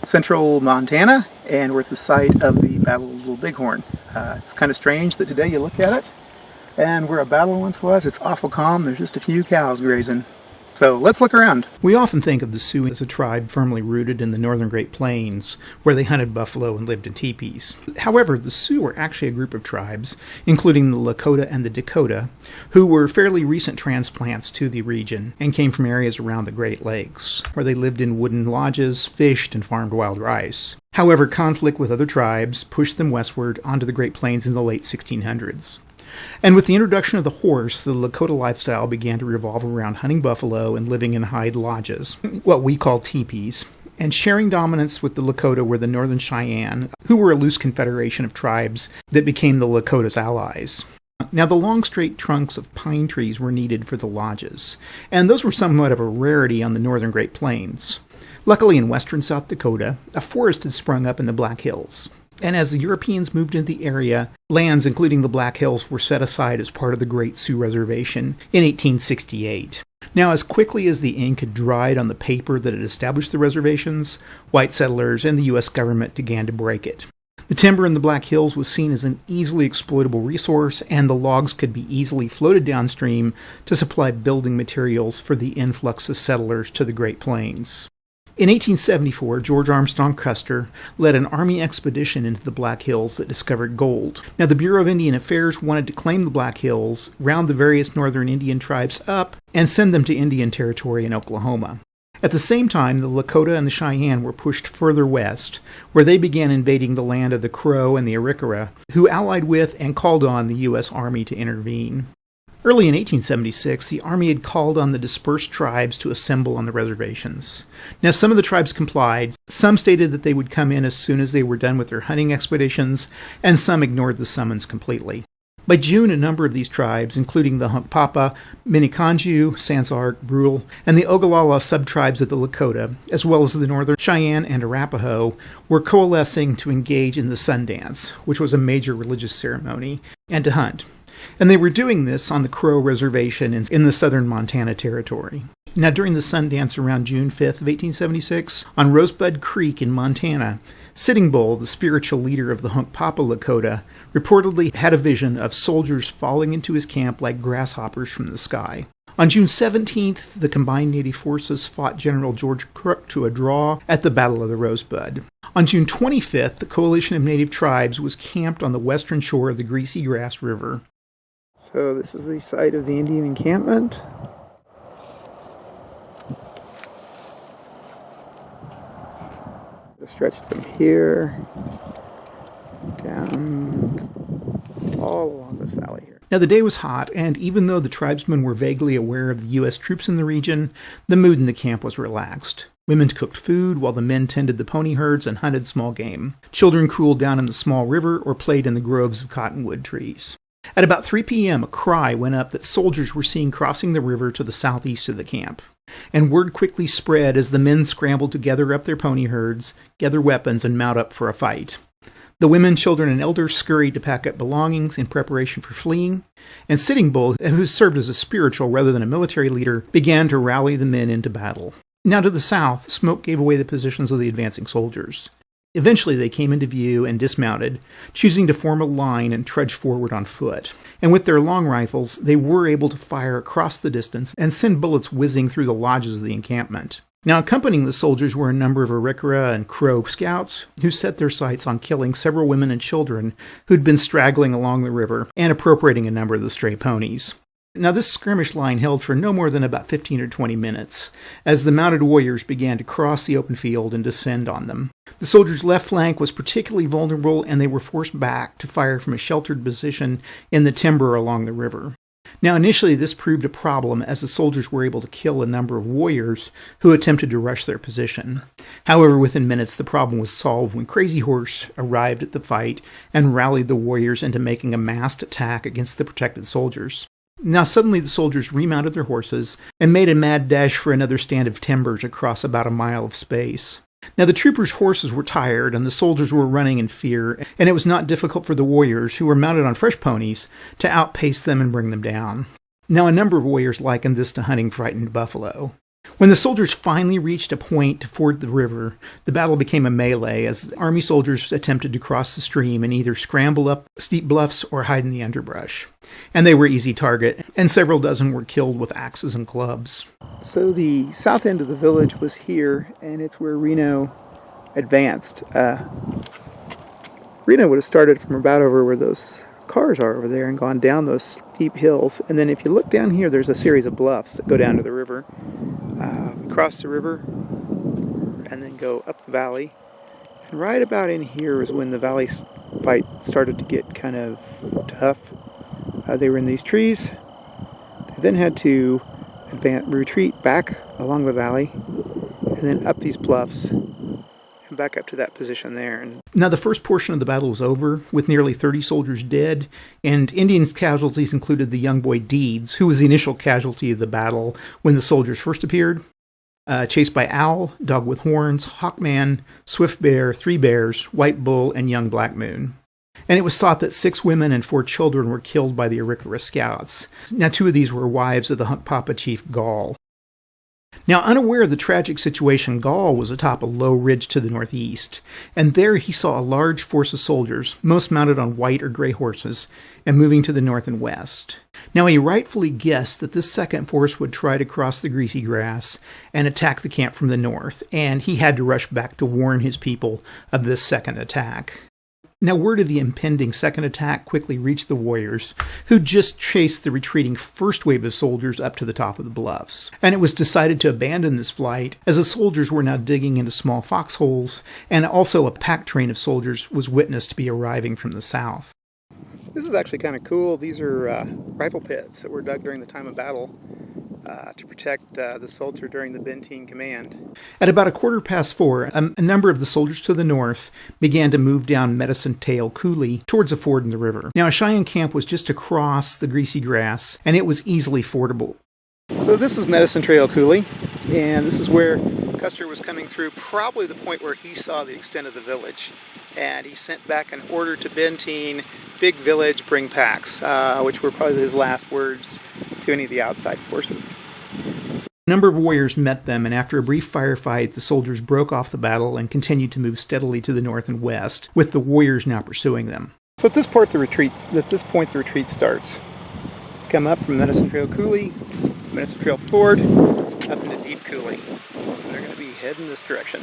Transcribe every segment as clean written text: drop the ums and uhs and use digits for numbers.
central Montana, and we're at the site of the Battle of Little Bighorn. It's kind of strange that today you look at it, and where a battle once was, it's awful calm. There's just a few cows grazing. So let's look around. We often think of the Sioux as a tribe firmly rooted in the northern Great Plains, where they hunted buffalo and lived in teepees. However, the Sioux were actually a group of tribes, including the Lakota and the Dakota, who were fairly recent transplants to the region and came from areas around the Great Lakes, where they lived in wooden lodges, fished, and farmed wild rice. However, conflict with other tribes pushed them westward onto the Great Plains in the late 1600s. And with the introduction of the horse, the Lakota lifestyle began to revolve around hunting buffalo and living in hide lodges, what we call teepees. And sharing dominance with the Lakota were the Northern Cheyenne, who were a loose confederation of tribes that became the Lakota's allies. Now, the long straight trunks of pine trees were needed for the lodges, and those were somewhat of a rarity on the northern Great Plains. Luckily, in western South Dakota, a forest had sprung up in the Black Hills. And as the Europeans moved into the area, lands including the Black Hills were set aside as part of the Great Sioux Reservation in 1868. Now, as quickly as the ink had dried on the paper that had established the reservations, white settlers and the U.S. government began to break it. The timber in the Black Hills was seen as an easily exploitable resource, and the logs could be easily floated downstream to supply building materials for the influx of settlers to the Great Plains. In 1874, George Armstrong Custer led an army expedition into the Black Hills that discovered gold. Now, the Bureau of Indian Affairs wanted to claim the Black Hills, round the various northern Indian tribes up, and send them to Indian Territory in Oklahoma. At the same time, the Lakota and the Cheyenne were pushed further west, where they began invading the land of the Crow and the Arikara, who allied with and called on the U.S. Army to intervene. Early in 1876, the Army had called on the dispersed tribes to assemble on the reservations. Now, some of the tribes complied, some stated that they would come in as soon as they were done with their hunting expeditions, and some ignored the summons completely. By June, a number of these tribes, including the Hunkpapa, Miniconjou, Sansark, Brule, and the Ogallala subtribes of the Lakota, as well as the Northern Cheyenne and Arapaho, were coalescing to engage in the Sundance, which was a major religious ceremony, and to hunt. And they were doing this on the Crow Reservation in the southern Montana Territory. Now, during the Sundance around June 5th of 1876, on Rosebud Creek in Montana, Sitting Bull, the spiritual leader of the Hunkpapa Lakota, reportedly had a vision of soldiers falling into his camp like grasshoppers from the sky. On June 17th, the combined Native forces fought General George Crook to a draw at the Battle of the Rosebud. On June 25th, the coalition of Native tribes was camped on the western shore of the Greasy Grass River. So this is the site of the Indian encampment. Stretched from here down all along this valley here. Now, the day was hot, and even though the tribesmen were vaguely aware of the U.S. troops in the region, the mood in the camp was relaxed. Women cooked food while the men tended the pony herds and hunted small game. Children cooled down in the small river or played in the groves of cottonwood trees. At about 3 p.m., a cry went up that soldiers were seen crossing the river to the southeast of the camp. And word quickly spread as the men scrambled to gather up their pony herds, gather weapons, and mount up for a fight. The women, children, and elders scurried to pack up belongings in preparation for fleeing, and Sitting Bull, who served as a spiritual rather than a military leader, began to rally the men into battle. Now to the south, smoke gave away the positions of the advancing soldiers. Eventually they came into view and dismounted, choosing to form a line and trudge forward on foot. And with their long rifles, they were able to fire across the distance and send bullets whizzing through the lodges of the encampment. Now, accompanying the soldiers were a number of Arikara and Crow scouts who set their sights on killing several women and children who'd been straggling along the river and appropriating a number of the stray ponies. Now, this skirmish line held for no more than about 15 or 20 minutes, as the mounted warriors began to cross the open field and descend on them. The soldiers' left flank was particularly vulnerable, and they were forced back to fire from a sheltered position in the timber along the river. Now, initially, this proved a problem, as the soldiers were able to kill a number of warriors who attempted to rush their position. However, within minutes, the problem was solved when Crazy Horse arrived at the fight and rallied the warriors into making a massed attack against the protected soldiers. Now suddenly the soldiers remounted their horses and made a mad dash for another stand of timbers across about a mile of space. Now the troopers' horses were tired and the soldiers were running in fear, and it was not difficult for the warriors, who were mounted on fresh ponies, to outpace them and bring them down. Now a number of warriors likened this to hunting frightened buffalo. When the soldiers finally reached a point to ford the river, the battle became a melee as the Army soldiers attempted to cross the stream and either scramble up steep bluffs or hide in the underbrush. And they were easy target, and several dozen were killed with axes and clubs. So the south end of the village was here, and it's where Reno advanced. Reno would have started from about over where those cars are over there and gone down those steep hills. And then if you look down here, there's a series of bluffs that go down to the river. Cross the river and then go up the valley. And right about in here is when the valley fight started to get kind of tough. They were in these trees. They then had to retreat back along the valley and then up these bluffs and back up to that position there. Now the first portion of the battle was over, with nearly 30 soldiers dead, and Indian casualties included the young boy Deeds, who was the initial casualty of the battle when the soldiers first appeared, chased by Owl, Dog with Horns, Hawkman, Swift Bear, Three Bears, White Bull, and Young Black Moon. And it was thought that 6 women and 4 children were killed by the Arikara scouts. Now 2 of these were wives of the Hunkpapa chief Gall. Now, unaware of the tragic situation, Gall was atop a low ridge to the northeast, and there he saw a large force of soldiers, most mounted on white or gray horses, and moving to the north and west. Now, he rightfully guessed that this second force would try to cross the Greasy Grass and attack the camp from the north, and he had to rush back to warn his people of this second attack. Now, word of the impending second attack quickly reached the warriors, who just chased the retreating first wave of soldiers up to the top of the bluffs. And it was decided to abandon this flight, as the soldiers were now digging into small foxholes, and also a pack train of soldiers was witnessed to be arriving from the south. This is actually kind of cool. These are rifle pits that were dug during the time of battle to protect the soldier during the Benteen command. At about 4:15, a number of the soldiers to the north began to move down Medicine Tail Coulee towards a ford in the river. Now, a Cheyenne camp was just across the Greasy Grass, and it was easily fordable. So this is Medicine Trail Coulee, and this is where Custer was coming through, probably the point where he saw the extent of the village. And he sent back an order to Benteen, big village, bring packs, which were probably his last words to any of the outside forces. A number of warriors met them, and after a brief firefight, the soldiers broke off the battle and continued to move steadily to the north and west, with the warriors now pursuing them. So at this point, the retreat starts. Come up from Medicine Trail Coulee, Medicine Trail Ford, up into Deep Coulee. And they're going to be heading this direction.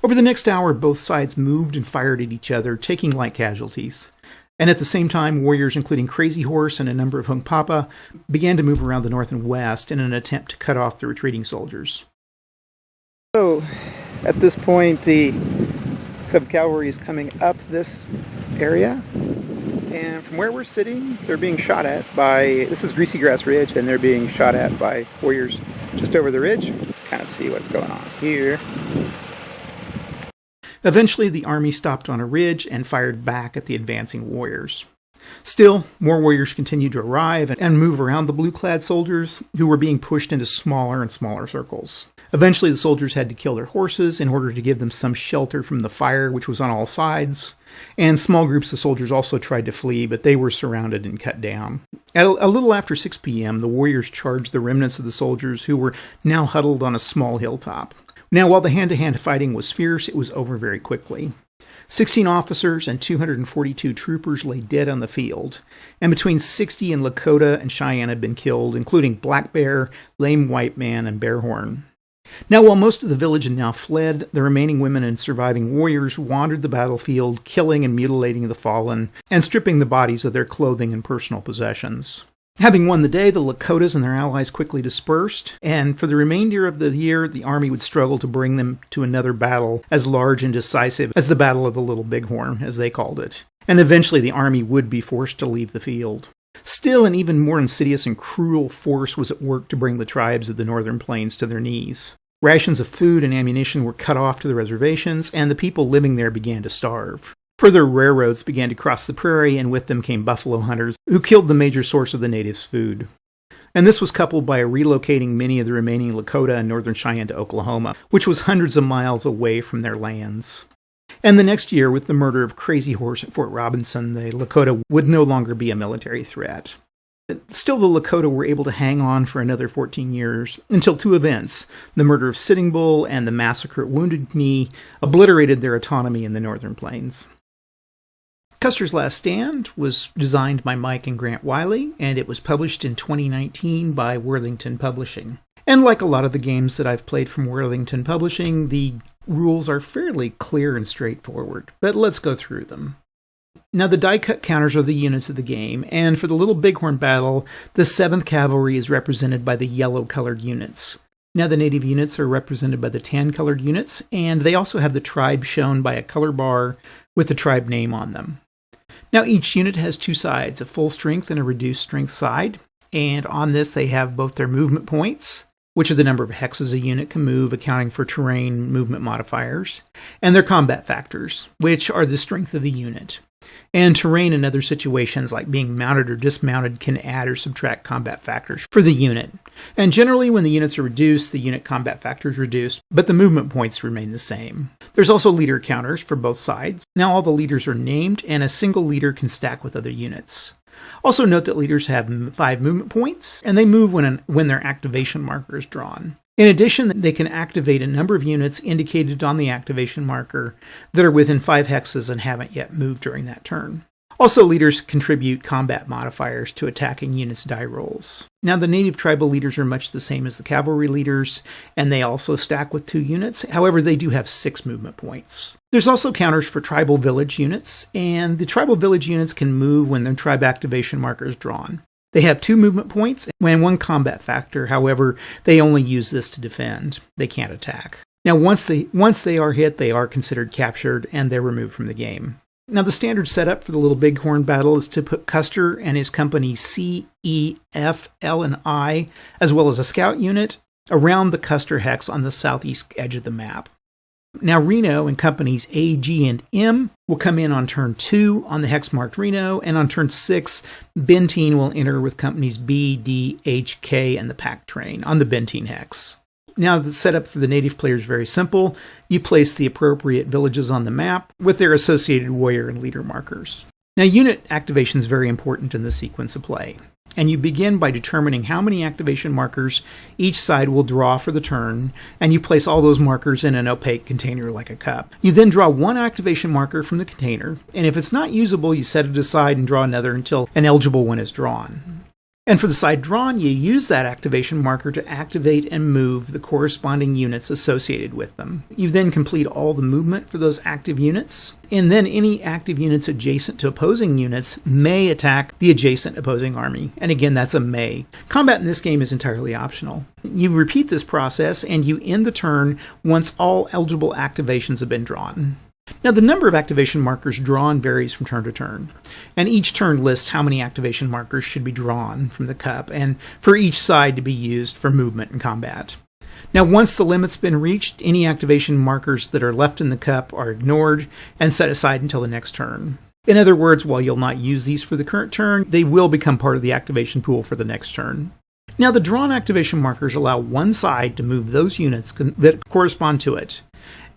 Over the next hour, both sides moved and fired at each other, taking light casualties. And at the same time, warriors including Crazy Horse and a number of Hunkpapa began to move around the north and west in an attempt to cut off the retreating soldiers. So, at this point, the 7th Cavalry is coming up this area. And from where we're sitting, they're being shot at by, this is Greasy Grass Ridge, and they're being shot at by warriors just over the ridge. Kind of see what's going on here. Eventually, the army stopped on a ridge and fired back at the advancing warriors. Still, more warriors continued to arrive and move around the blue-clad soldiers, who were being pushed into smaller and smaller circles. Eventually, the soldiers had to kill their horses in order to give them some shelter from the fire, which was on all sides. And small groups of soldiers also tried to flee, but they were surrounded and cut down. At a little after 6 p.m., the warriors charged the remnants of the soldiers, who were now huddled on a small hilltop. Now, while the hand-to-hand fighting was fierce, it was over very quickly. 16 officers and 242 troopers lay dead on the field, and between 60 in Lakota and Cheyenne had been killed, including Black Bear, Lame White Man, and Bearhorn. Now, while most of the village had now fled, the remaining women and surviving warriors wandered the battlefield, killing and mutilating the fallen, and stripping the bodies of their clothing and personal possessions. Having won the day, the Lakotas and their allies quickly dispersed, and for the remainder of the year, the army would struggle to bring them to another battle as large and decisive as the Battle of the Little Bighorn, as they called it. And eventually the army would be forced to leave the field. Still, an even more insidious and cruel force was at work to bring the tribes of the northern plains to their knees. Rations of food and ammunition were cut off to the reservations, and the people living there began to starve. Further railroads began to cross the prairie, and with them came buffalo hunters, who killed the major source of the natives' food. And this was coupled by relocating many of the remaining Lakota and Northern Cheyenne to Oklahoma, which was hundreds of miles away from their lands. And the next year, with the murder of Crazy Horse at Fort Robinson, the Lakota would no longer be a military threat. Still, the Lakota were able to hang on for another 14 years until two events, the murder of Sitting Bull and the massacre at Wounded Knee, obliterated their autonomy in the Northern Plains. Custer's Last Stand was designed by Mike and Grant Wiley, and it was published in 2019 by Worthington Publishing. And like a lot of the games that I've played from Worthington Publishing, the rules are fairly clear and straightforward, but let's go through them. Now, the die-cut counters are the units of the game, and for the Little Bighorn battle, the 7th Cavalry is represented by the yellow-colored units. Now, the native units are represented by the tan-colored units, and they also have the tribe shown by a color bar with the tribe name on them. Now, each unit has two sides, a full strength and a reduced strength side, and on this they have both their movement points, which are the number of hexes a unit can move, accounting for terrain movement modifiers, and their combat factors, which are the strength of the unit. And terrain and other situations like being mounted or dismounted can add or subtract combat factors for the unit. And generally, when the units are reduced, the unit combat factor is reduced, but the movement points remain the same. There's also leader counters for both sides. Now all the leaders are named, and a single leader can stack with other units. Also note that leaders have 5 movement points, and they move when their activation marker is drawn. In addition, they can activate a number of units indicated on the activation marker that are within 5 hexes and haven't yet moved during that turn. Also, leaders contribute combat modifiers to attacking units' die rolls. Now, the native tribal leaders are much the same as the cavalry leaders, and they also stack with 2 units. However, they do have 6 movement points. There's also counters for tribal village units, and the tribal village units can move when their tribe activation marker is drawn. They have 2 movement points and 1 combat factor. However, they only use this to defend. They can't attack. Now, once they are hit, they are considered captured, and they're removed from the game. Now, the standard setup for the Little Bighorn battle is to put Custer and his company C, E, F, L, and I, as well as a scout unit, around the Custer hex on the southeast edge of the map. Now, Reno and companies A, G, and M will come in on turn 2 on the hex marked Reno, and on turn 6, Benteen will enter with companies B, D, H, K, and the pack train on the Benteen hex. Now, the setup for the native player is very simple. You place the appropriate villages on the map with their associated warrior and leader markers. Now, unit activation is very important in the sequence of play. And you begin by determining how many activation markers each side will draw for the turn, and you place all those markers in an opaque container like a cup. You then draw 1 activation marker from the container, and if it's not usable, you set it aside and draw another until an eligible one is drawn. And for the side drawn, you use that activation marker to activate and move the corresponding units associated with them. You then complete all the movement for those active units, and then any active units adjacent to opposing units may attack the adjacent opposing army. And again, that's a may. Combat in this game is entirely optional. You repeat this process, and you end the turn once all eligible activations have been drawn. Now, the number of activation markers drawn varies from turn to turn, and each turn lists how many activation markers should be drawn from the cup, and for each side to be used for movement and combat. Now, once the limit's been reached, any activation markers that are left in the cup are ignored and set aside until the next turn. In other words, while you'll not use these for the current turn, they will become part of the activation pool for the next turn. Now, the drawn activation markers allow one side to move those units that correspond to it,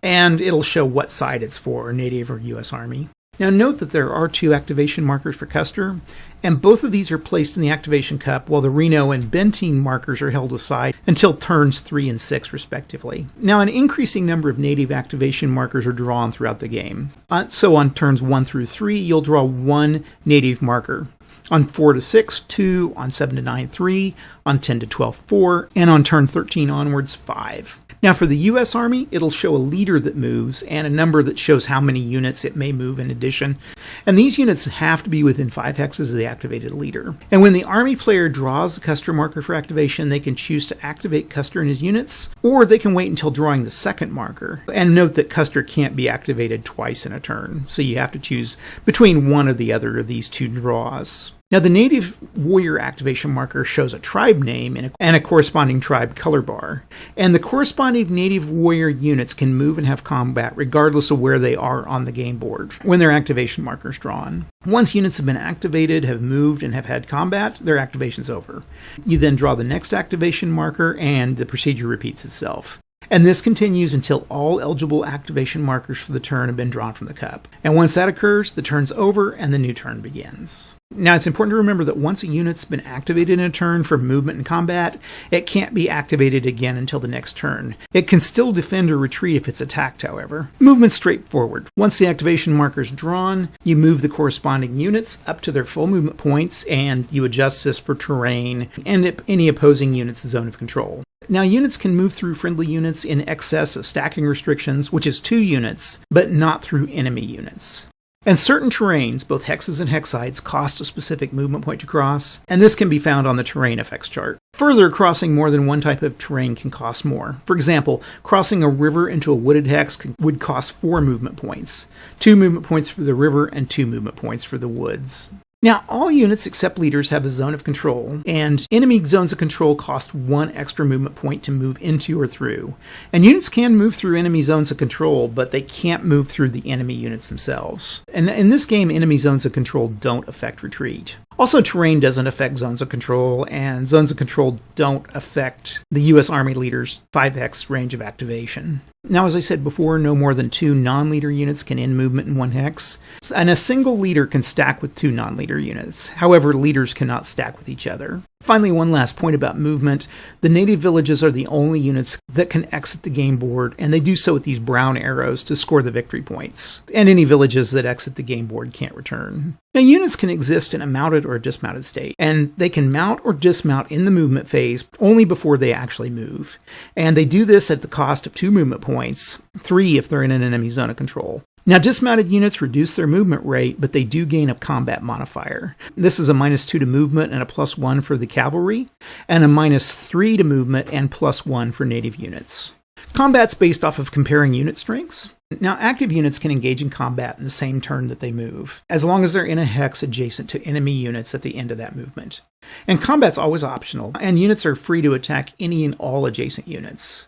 and it'll show what side it's for, Native or U.S. Army. Now note that there are 2 activation markers for Custer, and both of these are placed in the activation cup, while the Reno and Benteen markers are held aside until turns 3 and 6 respectively. Now, an increasing number of Native activation markers are drawn throughout the game. So on turns 1 through 3, you'll draw 1 Native marker. On 4 to 6, 2, on 7 to 9, 3, on 10 to 12, 4, and on turn 13 onwards, 5. Now, for the U.S. Army, it'll show a leader that moves and a number that shows how many units it may move in addition. And these units have to be within 5 hexes of the activated leader. And when the Army player draws the Custer marker for activation, they can choose to activate Custer and his units, or they can wait until drawing the second marker. And note that Custer can't be activated twice in a turn, so you have to choose between one or the other of these 2 draws. Now, the Native Warrior activation marker shows a tribe name and a corresponding tribe color bar. And the corresponding Native Warrior units can move and have combat regardless of where they are on the game board when their activation marker is drawn. Once units have been activated, have moved, and have had combat, their activation's over. You then draw the next activation marker, and the procedure repeats itself. And this continues until all eligible activation markers for the turn have been drawn from the cup. And once that occurs, the turn's over and the new turn begins. Now, it's important to remember that once a unit's been activated in a turn for movement and combat, it can't be activated again until the next turn. It can still defend or retreat if it's attacked, however. Movement's straightforward. Once the activation marker's drawn, you move the corresponding units up to their full movement points, and you adjust this for terrain and any opposing unit's zone of control. Now, units can move through friendly units in excess of stacking restrictions, which is 2 units, but not through enemy units. And certain terrains, both hexes and hexides, cost a specific movement point to cross, and this can be found on the terrain effects chart. Further, crossing more than one type of terrain can cost more. For example, crossing a river into a wooded hex would cost 4 movement points, 2 movement points for the river and 2 movement points for the woods. Now, all units except leaders have a zone of control, and enemy zones of control cost 1 extra movement point to move into or through. And units can move through enemy zones of control, but they can't move through the enemy units themselves. And in this game, enemy zones of control don't affect retreat. Also, terrain doesn't affect zones of control, and zones of control don't affect the U.S. Army leader's 5-hex range of activation. Now, as I said before, no more than 2 non-leader units can end movement in 1 hex, and a single leader can stack with 2 non-leader units. However, leaders cannot stack with each other. Finally, one last point about movement. The native villages are the only units that can exit the game board, and they do so with these brown arrows to score the victory points. And any villages that exit the game board can't return. Now, units can exist in a mounted or a dismounted state, and they can mount or dismount in the movement phase only before they actually move. And they do this at the cost of 2 movement points, 3 if they're in an enemy zone of control. Now, dismounted units reduce their movement rate, but they do gain a combat modifier. This is a -2 to movement and a +1 for the cavalry, and a -3 to movement and +1 for native units. Combat's based off of comparing unit strengths. Now, active units can engage in combat in the same turn that they move, as long as they're in a hex adjacent to enemy units at the end of that movement. And combat's always optional, and units are free to attack any and all adjacent units.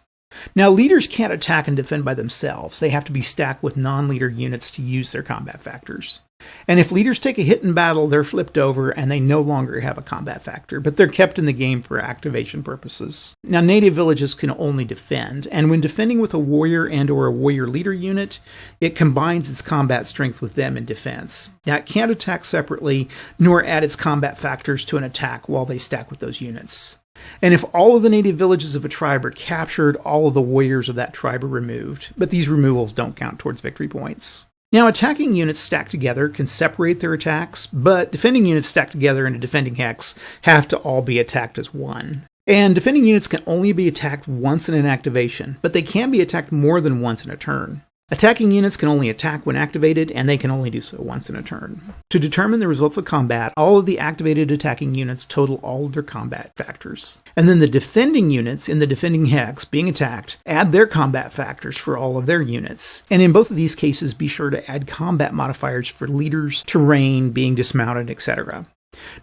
Now, leaders can't attack and defend by themselves. They have to be stacked with non-leader units to use their combat factors. And if leaders take a hit in battle, they're flipped over and they no longer have a combat factor, but they're kept in the game for activation purposes. Now, native villages can only defend, and when defending with a warrior and/or a warrior leader unit, it combines its combat strength with them in defense. Now, it can't attack separately, nor add its combat factors to an attack while they stack with those units. And if all of the native villages of a tribe are captured, all of the warriors of that tribe are removed, but these removals don't count towards victory points. Now, attacking units stacked together can separate their attacks, but defending units stacked together in a defending hex have to all be attacked as one. And defending units can only be attacked once in an activation, but they can be attacked more than once in a turn. Attacking units can only attack when activated, and they can only do so once in a turn. To determine the results of combat, all of the activated attacking units total all of their combat factors. And then the defending units in the defending hex being attacked add their combat factors for all of their units. And in both of these cases, be sure to add combat modifiers for leaders, terrain, being dismounted, etc.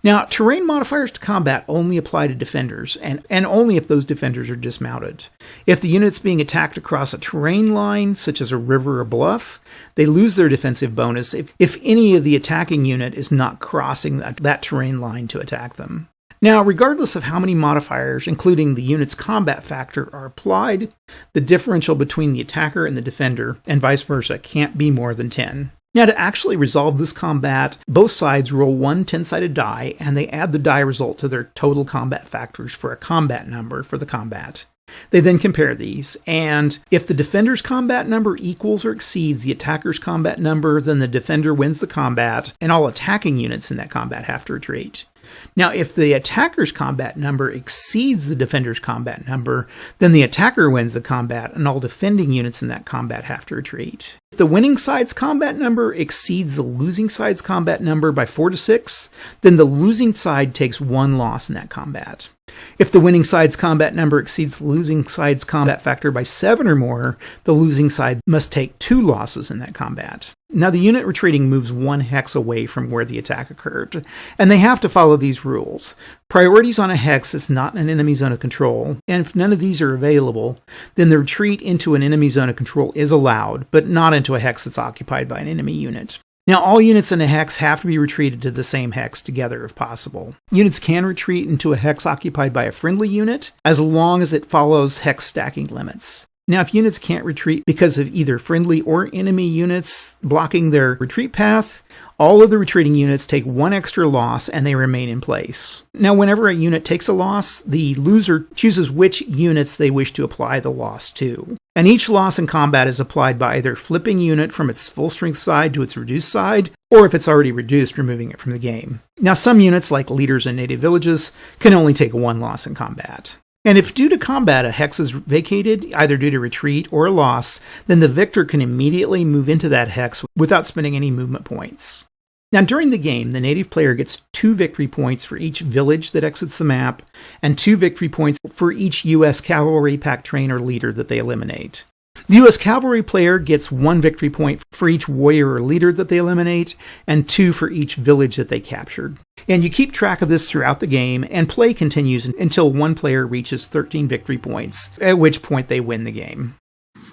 Now, terrain modifiers to combat only apply to defenders, and only if those defenders are dismounted. If the unit's being attacked across a terrain line, such as a river or bluff, they lose their defensive bonus if any of the attacking unit is not crossing that terrain line to attack them. Now, regardless of how many modifiers, including the unit's combat factor, are applied, the differential between the attacker and the defender, and vice versa, can't be more than 10. Now, to actually resolve this combat, both sides roll 1 10-sided die, and they add the die result to their total combat factors for a combat number for the combat. They then compare these, and if the defender's combat number equals or exceeds the attacker's combat number, then the defender wins the combat, and all attacking units in that combat have to retreat. Now, if the attacker's combat number exceeds the defender's combat number, then the attacker wins the combat, and all defending units in that combat have to retreat. If the winning side's combat number exceeds the losing side's combat number by 4 to 6, then the losing side takes 1 loss in that combat. If the winning side's combat number exceeds the losing side's combat factor by 7 or more, the losing side must take 2 losses in that combat. Now, the unit retreating moves 1 hex away from where the attack occurred, and they have to follow these rules. Priorities on a hex that's not in an enemy zone of control, and if none of these are available, then the retreat into an enemy zone of control is allowed, but not into a hex that's occupied by an enemy unit. Now, all units in a hex have to be retreated to the same hex together if possible. Units can retreat into a hex occupied by a friendly unit, as long as it follows hex stacking limits. Now, if units can't retreat because of either friendly or enemy units blocking their retreat path, all of the retreating units take one extra loss and they remain in place. Now, whenever a unit takes a loss, the loser chooses which units they wish to apply the loss to. And each loss in combat is applied by either flipping unit from its full strength side to its reduced side, or if it's already reduced, removing it from the game. Now, some units, like leaders and native villages, can only take one loss in combat. And if due to combat a hex is vacated, either due to retreat or a loss, then the victor can immediately move into that hex without spending any movement points. Now, during the game, the native player gets 2 victory points for each village that exits the map, and 2 victory points for each U.S. cavalry, pack train, or leader that they eliminate. The U.S. cavalry player gets 1 victory point for each warrior or leader that they eliminate, and 2 for each village that they captured. And you keep track of this throughout the game, and play continues until one player reaches 13 victory points, at which point they win the game.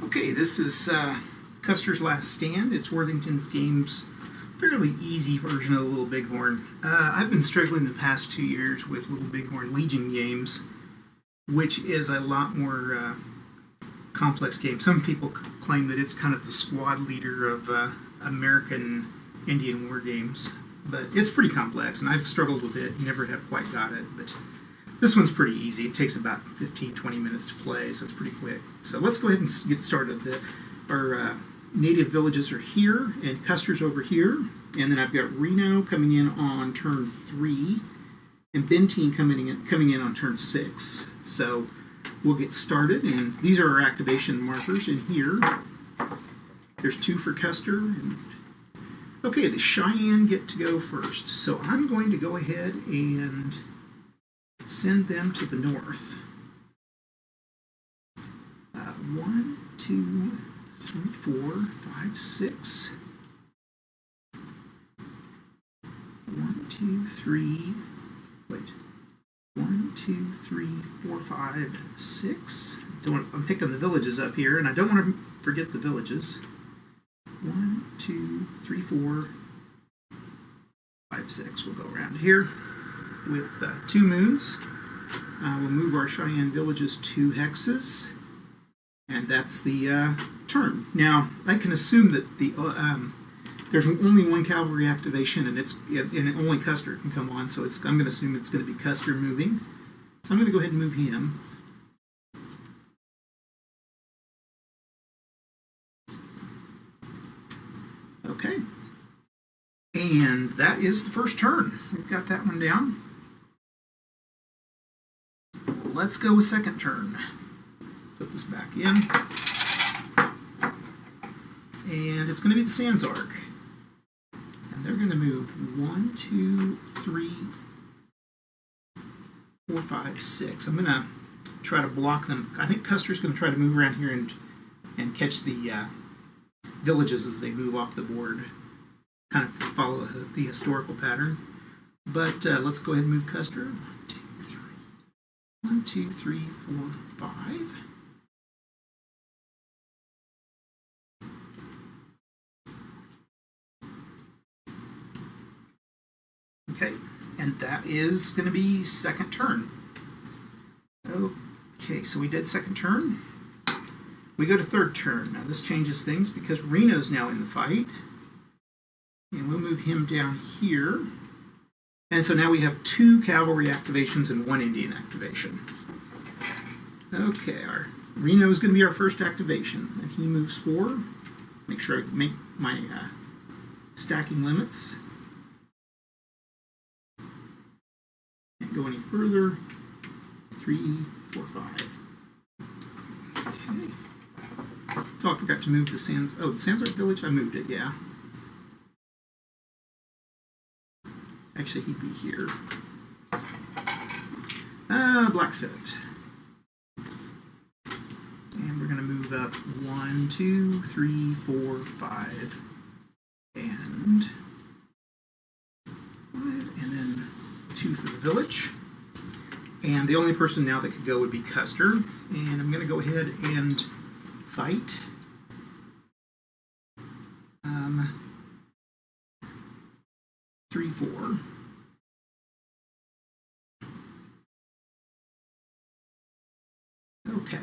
Okay, this is Custer's Last Stand. It's Worthington's game's fairly easy version of the Little Bighorn. I've been struggling the past 2 years with Little Bighorn Legion games, which is a lot more complex game. Some people claim that it's kind of the squad leader of American Indian war games, but it's pretty complex, and I've struggled with it, never have quite got it, but this one's pretty easy. It takes about 15-20 minutes to play, so it's pretty quick. So let's go ahead and get started. Our native villages are here, and Custer's over here, and then I've got Reno coming in on turn 3, and Benteen coming in on turn 6. So we'll get started, and these are our activation markers in here. There's 2 for Custer. Okay, the Cheyenne get to go first, so I'm going to go ahead and send them to the north. 1, 2, 3, 4, 5, 6. 1, 2, 3. Wait. 1, 2, 3, 4, 5, 6. I'm picking the villages up here, and I don't want to forget the villages. 1, 2, 3, 4, 5, 6. We'll go around here with 2 moons. We'll move our Cheyenne villages 2 hexes, and that's the turn. Now, I can assume that there's only 1 cavalry activation, and only Custer can come on, so I'm going to assume it's going to be Custer moving. So I'm going to go ahead and move him. Okay. And that is the first turn. We've got that one down. Let's go with second turn. Put this back in. And it's going to be the Sandsark. And they're going to move 1, 2, 3, 4, 5, 6. I'm going to try to block them. I think Custer's going to try to move around here and catch the villages as they move off the board. Kind of follow the historical pattern. But let's go ahead and move Custer. 1, 2, 3, 4, 5. Okay, and that is going to be second turn. Okay, so we did second turn. We go to third turn. Now this changes things because Reno's now in the fight. And we'll move him down here. And so now we have 2 cavalry activations and 1 Indian activation. Okay, our Reno is going to be our first activation. And he moves forward. Make sure I make my stacking limits. Can't go any further. 3, 4, 5. Okay. Oh, I forgot to move the Sands. Oh, the Sandsark village. I moved it. Yeah. Actually, he'd be here. Blackfoot. And we're going to move up 1, 2, 3, 4, 5, and 5, and then 2 for the village. And the only person now that could go would be Custer. And I'm going to go ahead and fight. 3, 4. Okay.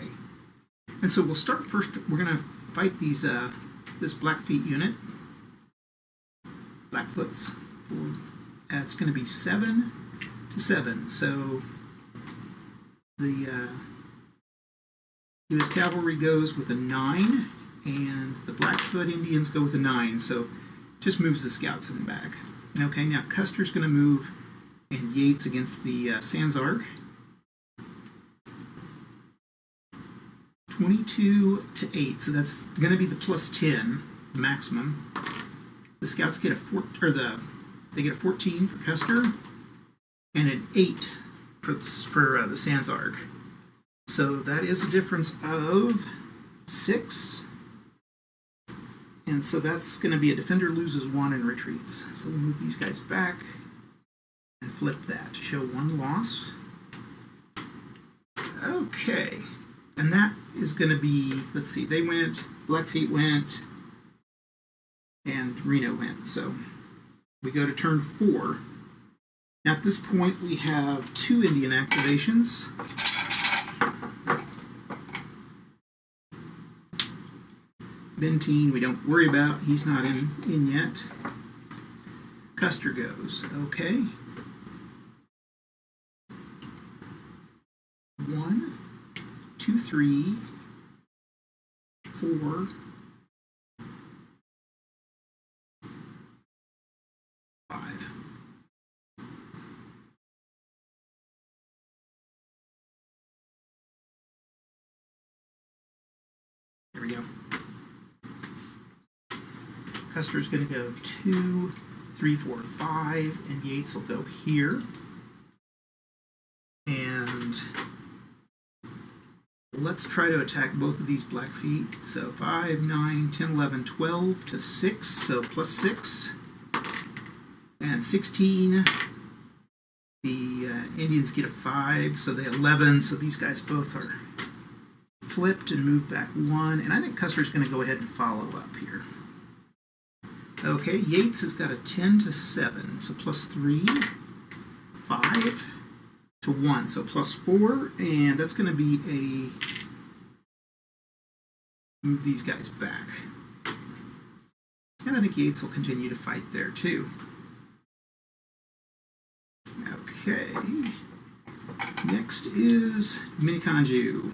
And so we'll start first. We're going to fight these this Blackfeet unit, Blackfoots. It's going to be 7 to 7. So the U.S. Cavalry goes with a 9, and the Blackfoot Indians go with a 9. So just moves the scouts in the back. Okay, now Custer's going to move and Yates against the Sans Arc. 22 to 8, so that's going to be the +10 maximum. The scouts get they get a 14 for Custer and an 8 for the Sans Arc. So that is a difference of 6. And so that's going to be a defender loses 1 and retreats. So we'll move these guys back and flip that to show 1 loss. Okay. And that is going to be, let's see, they went, Blackfeet went, and Reno went. So we go to turn 4. Now at this point we have 2 Indian activations. Benteen we don't worry about, he's not in yet. Custer goes, okay. 1, 2, 3, 4, 5. There we go. Custer's going to go 2, 3, 4, 5, and Yates will go here. And let's try to attack both of these Blackfeet. So 5, 9, 10, 11, 12 to 6, so +6. And 16, the Indians get a 5, so they 11, so these guys both are flipped and moved back 1. And I think Custer's going to go ahead and follow up here. Okay, Yates has got a 10 to 7, so +3, 5 to 1, so +4, and that's going to be a move these guys back. And I think Yates will continue to fight there too. Okay, next is Miniconju.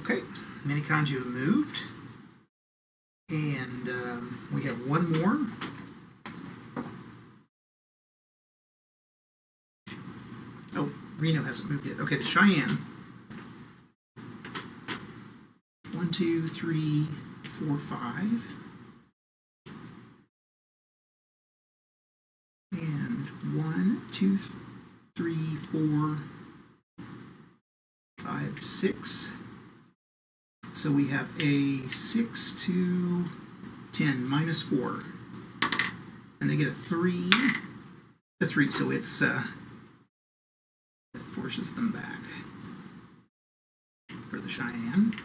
Okay, Miniconju have moved, and we have 1 more. Oh, Reno hasn't moved yet. Okay, the Cheyenne. 1, 2, 3, 4, 5. And 1, 2, 3, 4, 5, 6. So we have a 6 to 10, -4. And they get a 3 to 3, so it's that forces them back for the Cheyenne.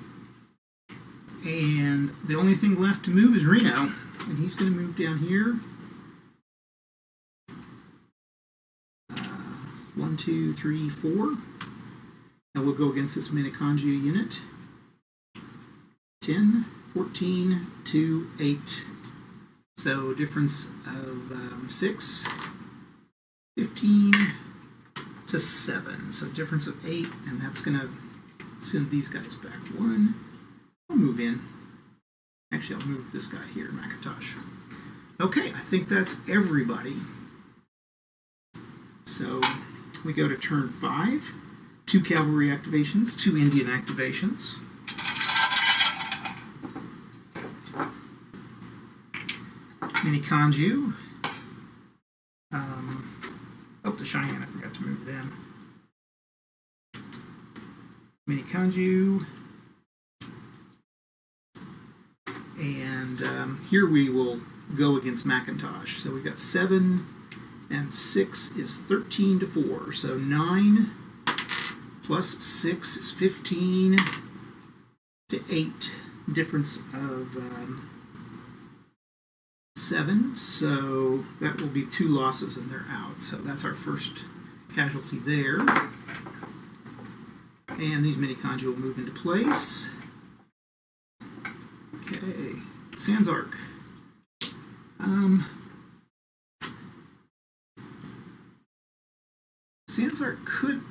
And the only thing left to move is Reno, and he's going to move down here. 1, 2, 3, 4. And we'll go against this Miniconju unit. 10, 14 to 8. So difference of 6. 15 to 7. So difference of 8, and that's going to send these guys back 1. I'll move in. Actually, I'll move this guy here, Macintosh. Okay, I think that's everybody. So we go to turn 5. 2 cavalry activations, 2 Indian activations. Miniconju. Oh, the Cheyenne, I forgot to move them. Miniconju. And here we will go against Macintosh. So we've got 7 and 6 is 13 to 4. So 9 plus 6 is 15. to 8, difference of 7, so that will be 2 losses and they're out. So that's our first casualty there. And these mini kanji will move into place. Okay, Sans Arc. Sans Arc could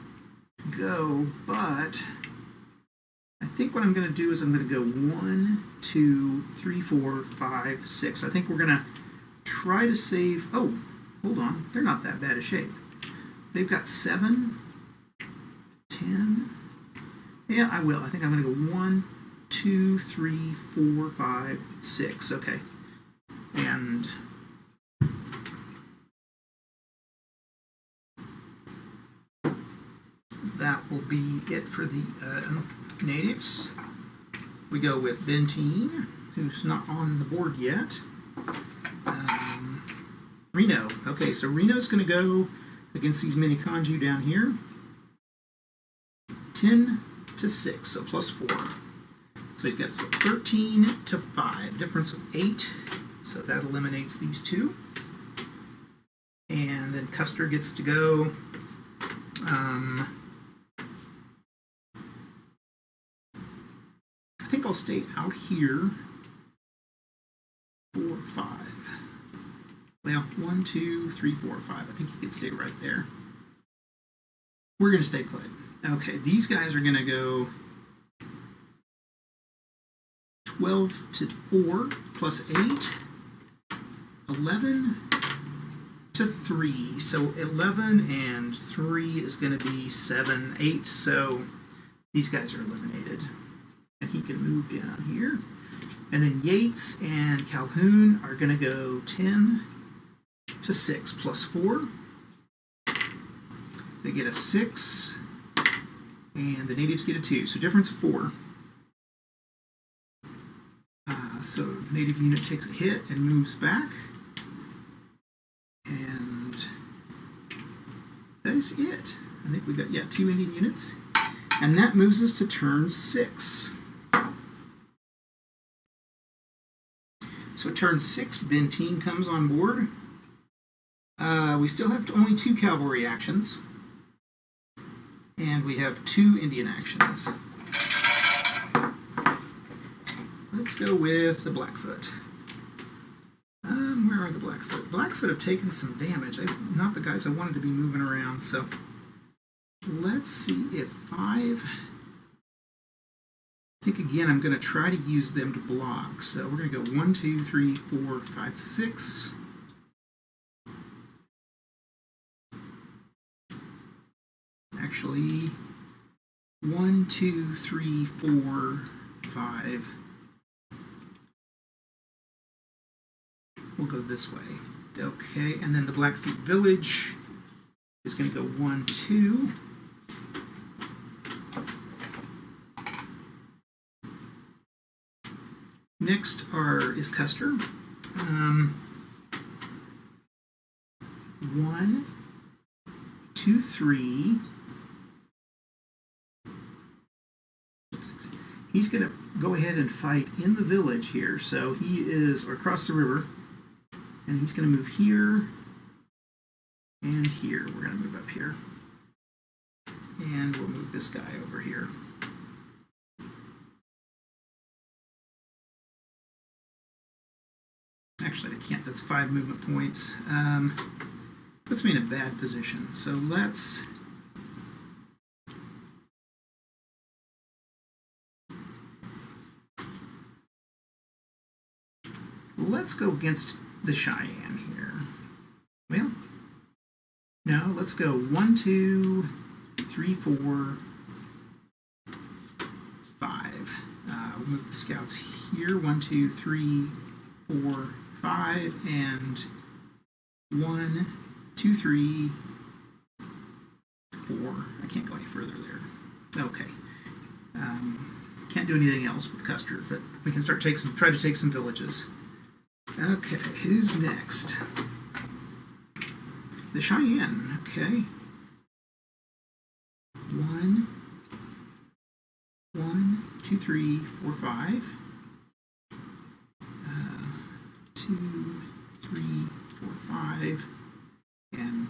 go, but I think what I'm going to do is I'm going to go 1, 2, 3, 4, 5, 6. I think we're going to try to save. Oh, hold on. They're not that bad a shape. They've got 7, 10. Yeah, I will. I think I'm going to go 1, 2, 3, 4, 5, 6. Okay. And that will be it for the natives. We go with Benteen, who's not on the board yet. Reno. Okay, so Reno's going to go against these mini kanju down here. 10 to 6, so plus 4. So he's got 13 to 5, difference of 8. So that eliminates these two. And then Custer gets to go. I think I'll stay out here for 5. Well, 1, 2, 3, 4, 5. I think he can stay right there. We're going to stay put. Okay, these guys are going to go 12 to 4 plus 8. 11 to 3. So 11 and 3 is going to be 7, 8. So these guys are eliminated. And he can move down here. And then Yates and Calhoun are going to go 10 to 6 plus 4. They get a 6. And the natives get a 2. So difference of 4. So native unit takes a hit and moves back. And that is it. I think we got, 2 Indian units. And that moves us to turn 6. So turn 6, Benteen comes on board. We still have only 2 cavalry actions. And we have 2 Indian actions. Let's go with the Blackfoot. Where are the Blackfoot? Blackfoot have taken some damage. Not the guys I wanted to be moving around, so let's see if 5. I think again I'm going to try to use them to block. So we're going to go 1, 2, 3, 4, 5, 6. Actually, 1, 2, 3, 4, 5. We'll go this way. Okay, and then the Blackfeet Village is going to go 1, 2. Next is Custer. 1, 2, 3. He's going to go ahead and fight in the village here. So he is across the river. And he's going to move here and here. We're going to move up here. And we'll move this guy over here. Actually, I can't. That's 5 movement points. Puts me in a bad position. So let's go against the Cheyenne here. Well, no, let's go 1, 2, 3, 4, 5. We'll move the scouts here. 1, 2, 3, 4, 5, and 1, 2, 3, 4. I can't go any further there. Okay. Can't do anything else with Custer, but we can try to take some villages. Okay, who's next? The Cheyenne, okay. 1, 1, 2, 3, 4, 5. 2, 3, 4, 5. And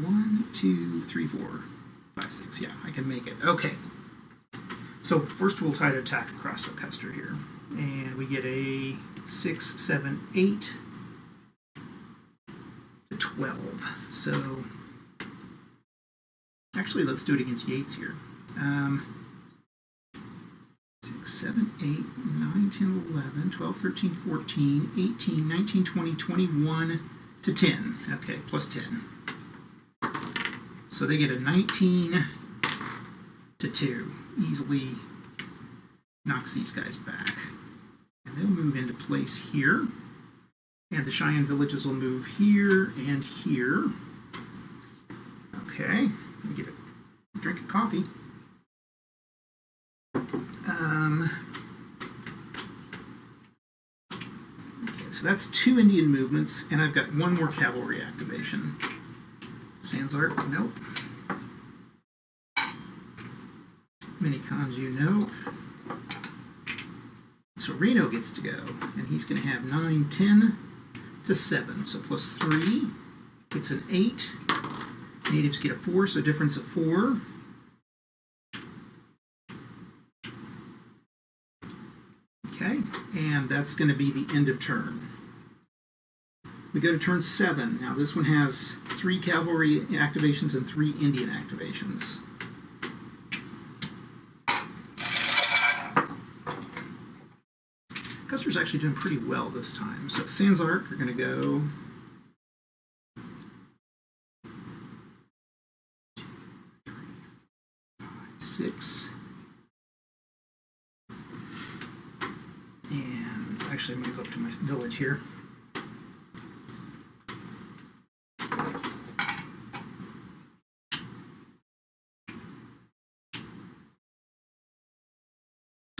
1, 2, 3, 4, 5, 6. Yeah, I can make it. Okay. So first we'll try to attack across the Custer here. And we get a 6, 7, 8 to 12. So actually, let's do it against Yates here. 6, 7, 8, 9, 10, 11, 12, 13, 14, 18, 19, 20, 21 to 10. Okay, plus 10. So they get a 19 to 2. Easily knocks these guys back. And they'll move into place here. And the Cheyenne villages will move here and here. Okay, let me get a drink of coffee. Okay, so that's 2 Indian movements, and I've got 1 more cavalry activation. Sanzart, nope. Miniconju, nope. So Reno gets to go, and he's going to have 9, 10 to 7. So plus 3 gets an 8. Natives get a 4, so difference of 4. Okay, and that's going to be the end of turn. We go to turn 7. Now this one has 3 cavalry activations and 3 Indian activations. Custer's actually doing pretty well this time. So Sanzark are going to go 2, 3, 4, 5, 6. And actually I'm going to go up to my village here.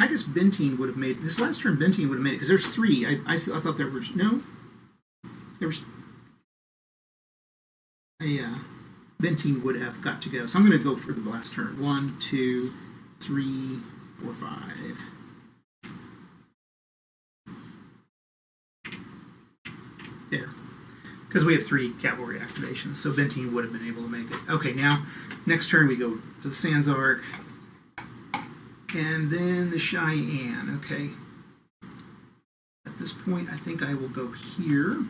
I guess Benteen would have made this last turn. Benteen would have made it because there's 3. I thought there was no. There was a Benteen would have got to go. So I'm going to go for the last turn. 1, 2, 3, 4, 5. There, because we have 3 cavalry activations, so Benteen would have been able to make it. Okay, now next turn we go to the Sanzark. And then the Cheyenne, okay. At this point, I think I will go here.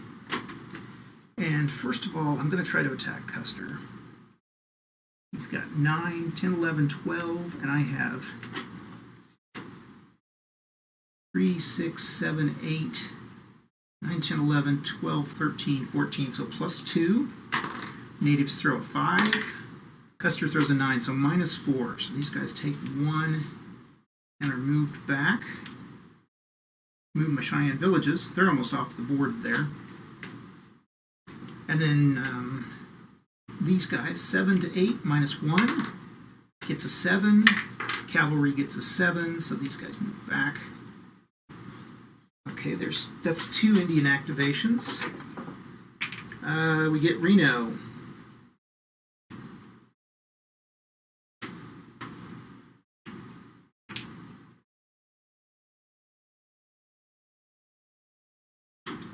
And first of all, I'm going to try to attack Custer. He's got 9, 10, 11, 12, and I have 3, 6, 7, 8, 9, 10, 11, 12, 13, 14, so plus 2. Natives throw a 5. Custer throws a 9, so minus 4. So these guys take 1. And are moved back. Move my Cheyenne villages. They're almost off the board there. And then these guys, 7 to 8 minus 1 gets a 7. Cavalry gets a 7, so these guys move back. Okay, that's 2 Indian activations. We get Reno.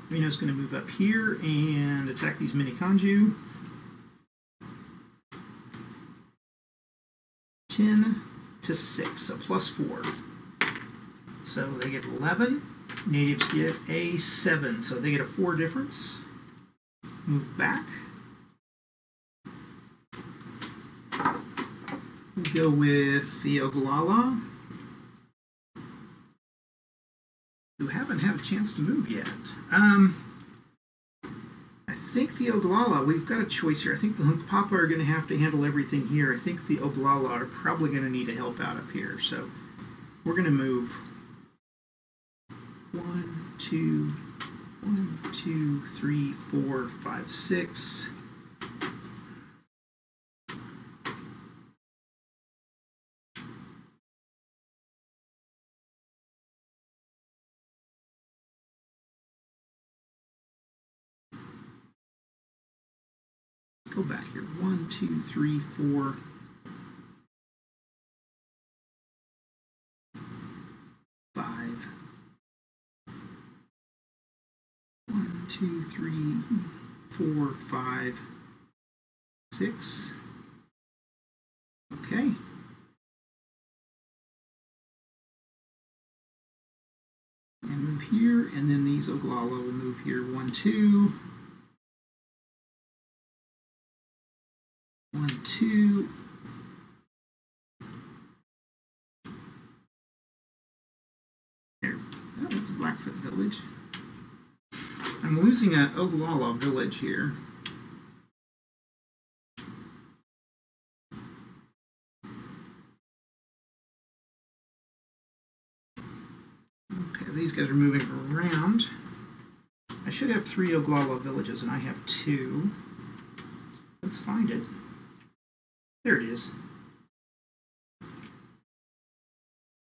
Reno's going to move up here and attack these Miniconju. 10 to 6, so plus 4. So they get 11. Natives get a 7, so they get a 4 difference. Move back. We go with the Oglala, who haven't had a chance to move yet. I think the Oglala, we've got a choice here. I think the Hunkpapa are going to have to handle everything here. I think the Oglala are probably going to need a help out up here. So we're going to move 1, 2, 3, 4, 5, 6. Go back here. 1, 2, 3, 4. 2, 3, 4, 5, 6. Okay. And move here, and then these Oglala will move here. 1, 2. 1, 2. There. Oh, that's a Blackfoot village. I'm losing an Oglala village here. Okay, these guys are moving around. I should have 3 Oglala villages, and I have 2. Let's find it. There it is.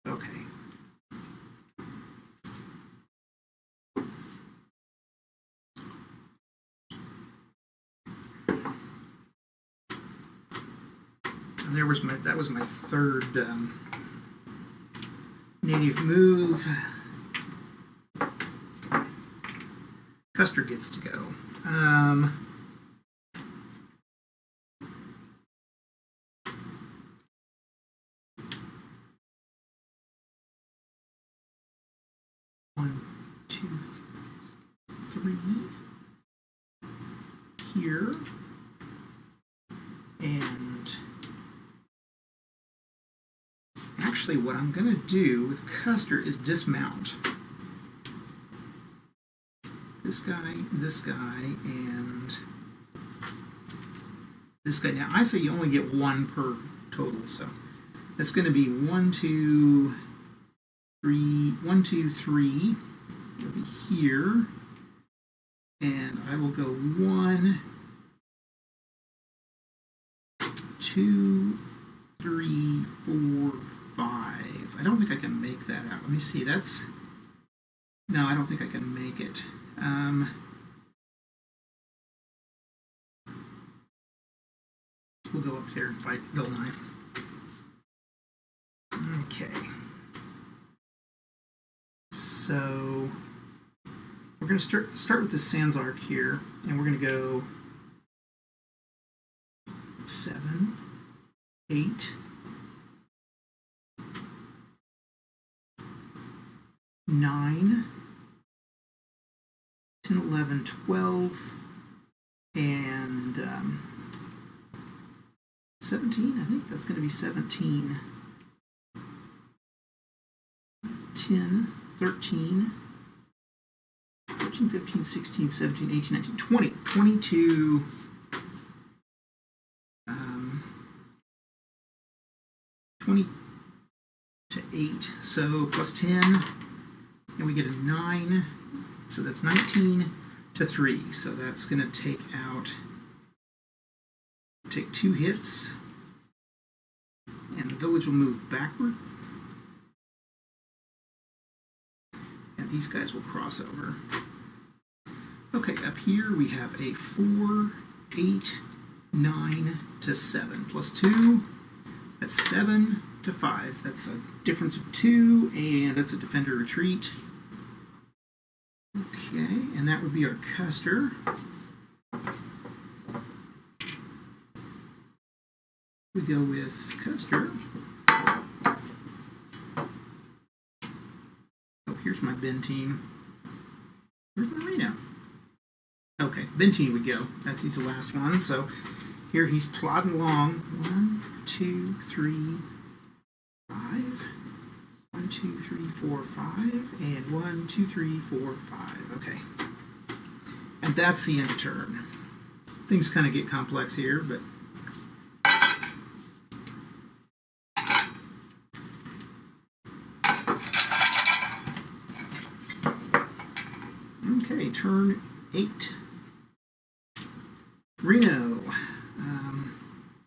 Okay. And that was my third native move. Custer gets to go. One, two, three. Here. And actually what I'm going to do with Custer is dismount. This guy, and this guy. Now, I say you only get 1 per total, so that's going to be 1, 2, 3, 1, 2, 3. It'll be here, and I will go 1, 2, 3, 4, 5. I don't think I can make that out. Let me see. No, I don't think I can make it. We'll go up there and fight Bill Knife. Okay. So we're going to start with the Sans Arc here, and we're going to go 7, 8, 9, 10, 11, 12, and 17. I think that's going to be 17. 10, 13, 14, 15, 16, 17, 18, 19, 20, 22, 20 to 8, so plus 10, and we get a 9, so that's 19 to 3, so that's going to take 2 hits, and the village will move backward, and these guys will cross over. Okay, up here we have a 4, 8, 9 to 7, plus 2, that's 7 to 5. That's a difference of 2, and that's a defender retreat. Okay, and that would be our Custer. We go with Custer. Oh, here's my Benteen. Where's my Reno? Okay, Benteen we go. He's the last one. So here he's plodding along. 1, 2, 3, 5. 1, 2, 3, 4, 5. And 1, 2, 3, 4, 5. Okay. And that's the end of turn. Things kind of get complex here, but okay, turn 8. Reno.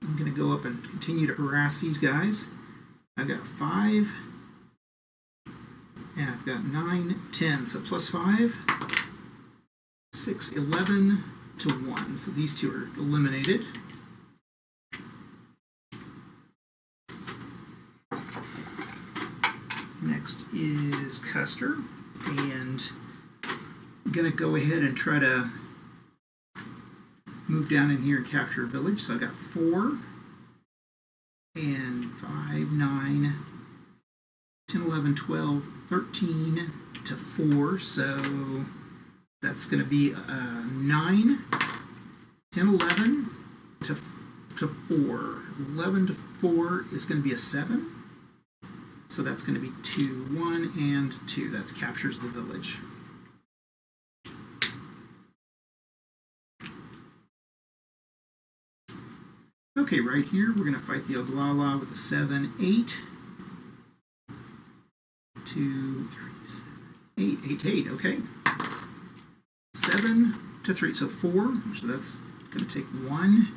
I'm going to go up and continue to harass these guys. I've got 5, and I've got 9, 10. So plus 5, 6, 11 to 1. So these two are eliminated. Next is Custer, and going to go ahead and try to move down in here and capture a village. So I've got 4 and 5, 9, 10, 11, 12, 13 to 4. So that's going to be 9, 10, 11 to 4. 11 to 4 is going to be a 7. So that's going to be 2, 1, and 2. That captures the village. Okay, right here, we're going to fight the Oglala with a 7, 8. 2, 3, 7, 8, 8 to 8, okay. 7 to 3, so 4, so that's going to take 1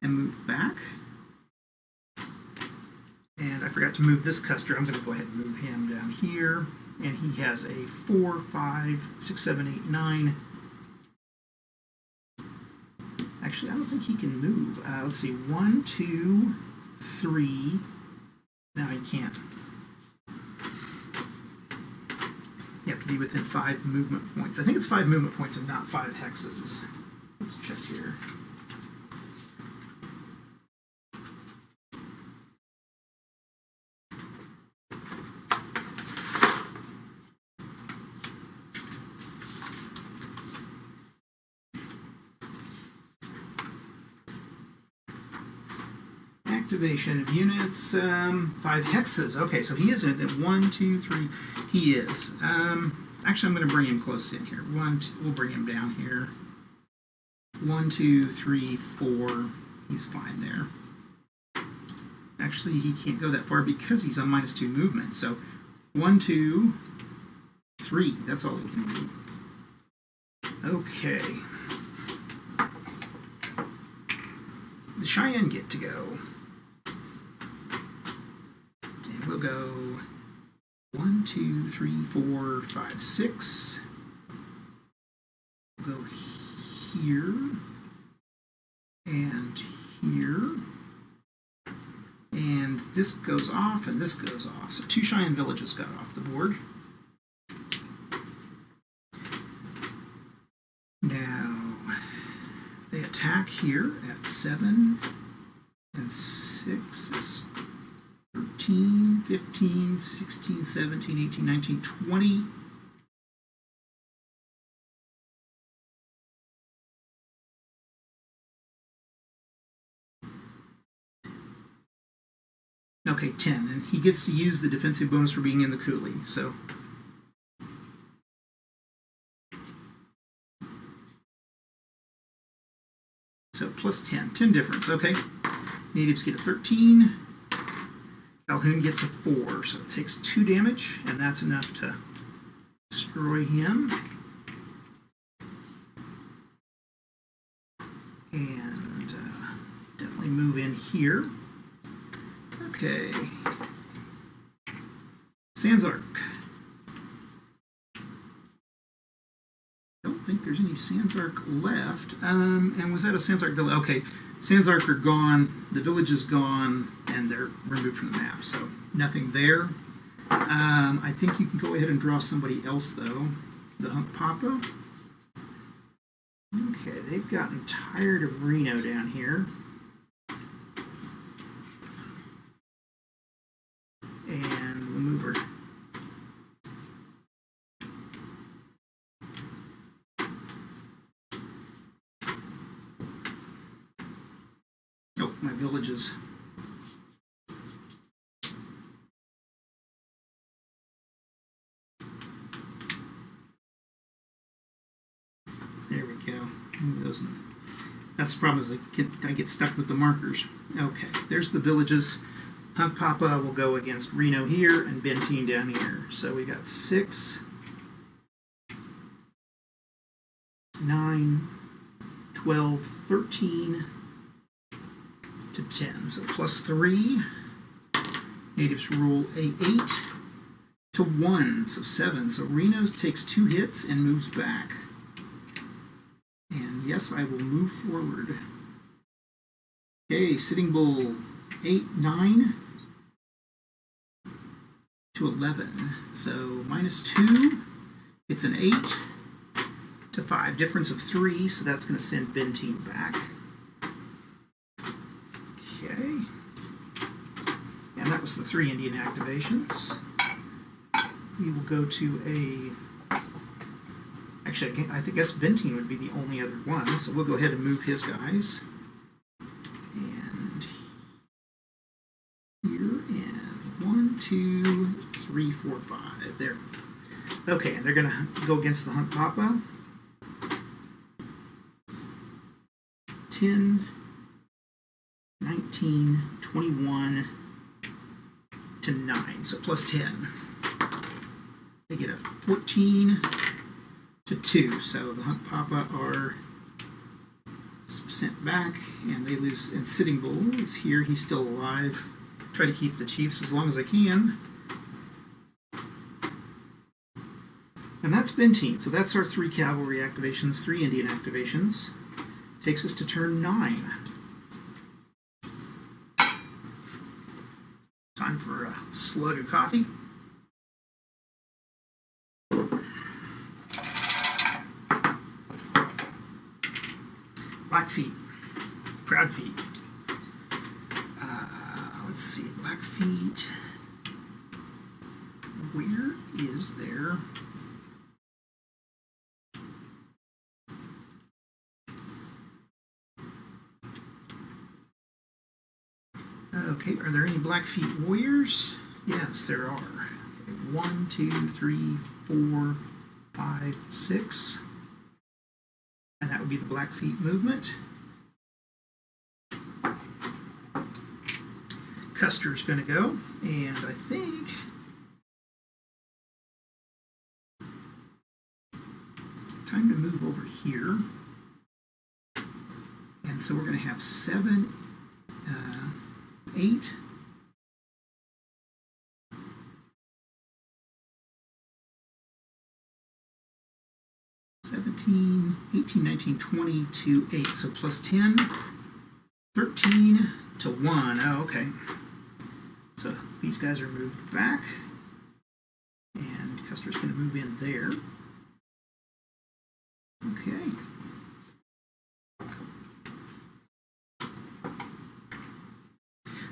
and move back. And I forgot to move this Custer. I'm going to go ahead and move him down here. And he has a 4, 5, 6, 7, 8, 9. Actually, I don't think he can move. Let's see, 1, 2, 3. No, he can't. You have to be within 5 movement points. I think it's 5 movement points and not 5 hexes. Let's check here. Activation of units, 5 hexes. Okay, so he is in it. 1, 2, 3. He is. Actually, I'm going to bring him close in here. We'll bring him down here. 1, 2, 3, 4. He's fine there. Actually, he can't go that far because he's on -2 movement. So 1, 2, 3. That's all he can do. Okay. The Cheyenne get to go. And we'll go 1, 2, 3, 4, 5, 6. We'll go here and here. And this goes off and this goes off. So 2 Cheyenne villages got off the board. Now they attack here at 7 and 6 is 13, 15, 16, 17, 18, 19, 20. Okay, 10, and he gets to use the defensive bonus for being in the coulee, so. So plus 10, 10 difference, okay. Natives get a 13. Calhoun gets a 4, so it takes 2 damage, and that's enough to destroy him. And definitely move in here. Okay. Sandsark. Don't think there's any Sandsark left. And was that a Sandsark village? Okay, Sandsark are gone, the village is gone, and they're removed from the map, so nothing there. I think you can go ahead and draw somebody else, though. The Hunk Papa. Okay, they've gotten tired of Reno down here. And we'll move her. Oh, my villages. There we go. That's the problem, is I get stuck with the markers. Okay, there's the villages. Hunk Papa will go against Reno here and Benteen down here. So we got 6, 9, 12, 13 to 10. So plus 3. Natives rule a 8 to 1, so 7. So Reno takes 2 hits and moves back. And yes, I will move forward. Okay, Sitting Bull 8, 9 to 11. So -2, it's an 8. to 5. Difference of 3, so that's going to send Bentine back. Okay. And that was the 3 Indian activations. We will go to a... Actually, I guess Bentine would be the only other one, so we'll go ahead and move his guys. And here, and 1, 2, 3, 4, 5. There. Okay, and they're going to go against the Hunt Papa. 10, 19, 21 to 9, so plus 10. They get a 14 to 2, so the Hunt Papa are sent back, and they lose. And Sitting Bull is here, he's still alive. Try to keep the Chiefs as long as I can. And that's Bentine, so that's our 3 cavalry activations, 3 Indian activations. Takes us to turn 9. Time for a slug of coffee. Blackfeet, Proudfeet. Let's see, Blackfeet. Where is there? Okay, are there any Blackfeet warriors? Yes, there are. Okay, 1, 2, 3, 4, 5, 6. And that would be the Blackfeet movement. Custer's going to go, and I think time to move over here. And so we're going to have 7, 8, 17, 18, 19, 20 to 8, so plus 10, 13 to 1. Oh, okay. So these guys are moved back, and Custer's going to move in there. Okay.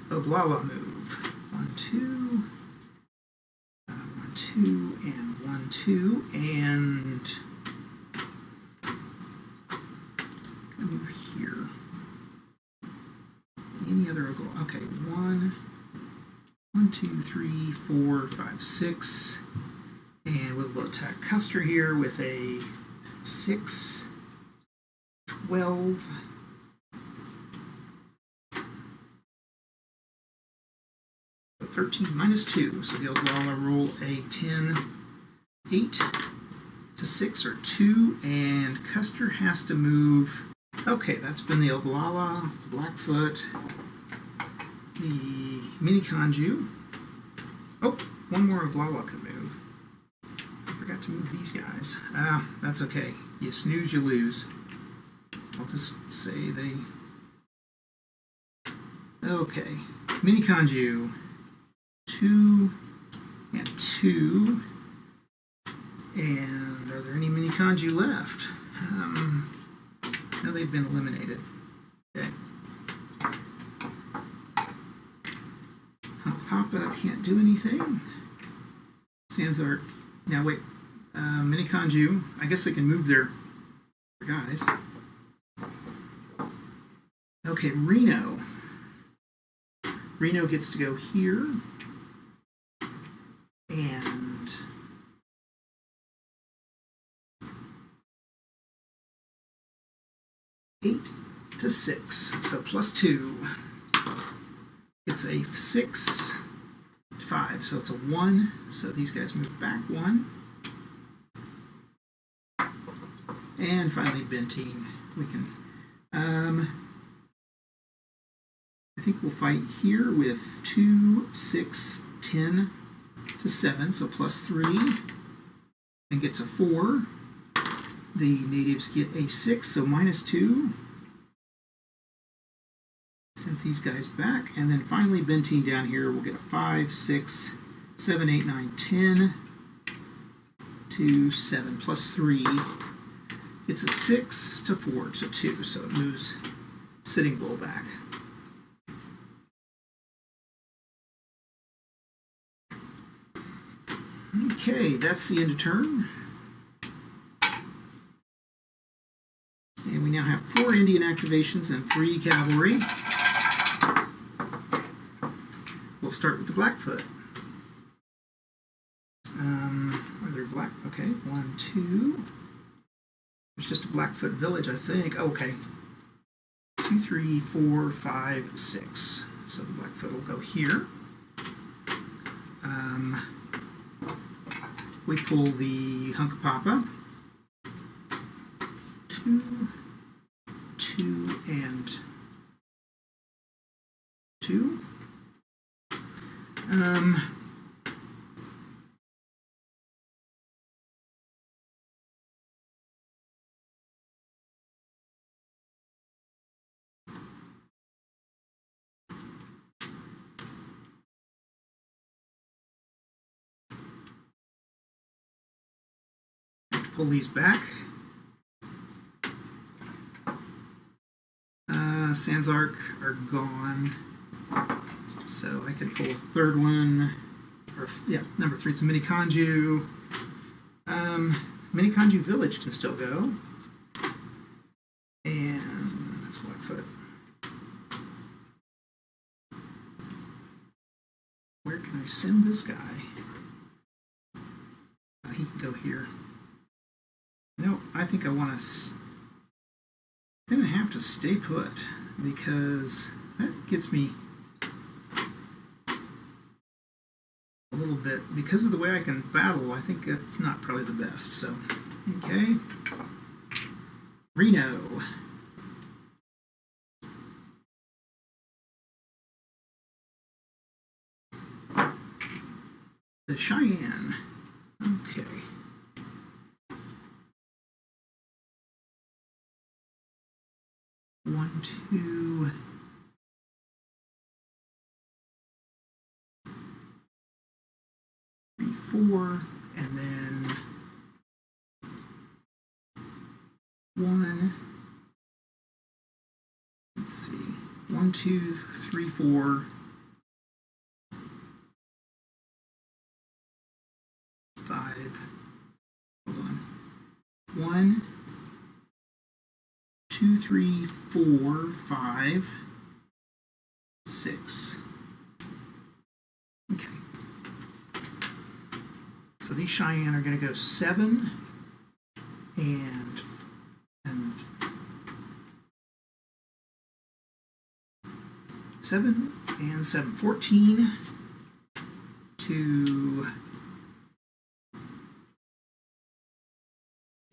Oglala move. 1, 2, 1, 2, and 1, 2, and move here. Any other Oglala? Okay, 1, 2, 3, 4, 5, 6, and we'll attack Custer here with a 6, 12. 13 minus 2, so the Oglala roll a 10, 8 to 6 or 2, and Custer has to move. Okay, that's been the Oglala, the Blackfoot, the Mini Kanju. Oh, one more Oglala could move. I forgot to move these guys. Ah, that's okay. You snooze, you lose. I'll just say they... Okay, Mini Kanju. 2 and 2, and are there any Mini Kanju left? No, they've been eliminated. Okay. Papa can't do anything. Sanzark. Now wait, Mini Kanju. I guess they can move their guys. Okay, Reno. Reno gets to go here. And eight to 6, so plus 2. It's a 6 to 5, so it's a 1. So these guys move back 1. And finally, Bentine. We can. I think we'll fight here with 2, 6, 10. To 7, so plus 3, and gets a 4. The natives get a 6, so minus 2. Sends these guys back, and then finally Bentine down here will get a 5, 6, 7, 8, 9, 10 to 7 plus 3. It's a 6 to 4 to 2, so it moves Sitting Bull back. Okay, that's the end of turn. And we now have 4 Indian activations and 3 cavalry. We'll start with the Blackfoot. Are there black? Okay, 1, 2. There's just a Blackfoot village, I think. Oh, okay. 2, 3, 4, 5, 6. So the Blackfoot will go here. We pull the Hunkapapa. 2, 2, and 2. Pull these back. Sandsark are gone, so I could pull a third one, or yeah, number 3 is Miniconju. Miniconju Village can still go, and that's Blackfoot. Where can I send this guy? He can go here. No, I think I want to. I'm gonna have to stay put because that gets me a little bit, because of the way I can battle. I think that's not probably the best. So, okay, Reno. The Cheyenne. Okay. 1, 2, 3, 4, and then 1. Let's see. 1, 2, 3, 4, 5. Hold on. 1, 2, 3, 4, 5, 6. Okay. So these Cheyenne are going to go 7 and 7 and 7. 14 to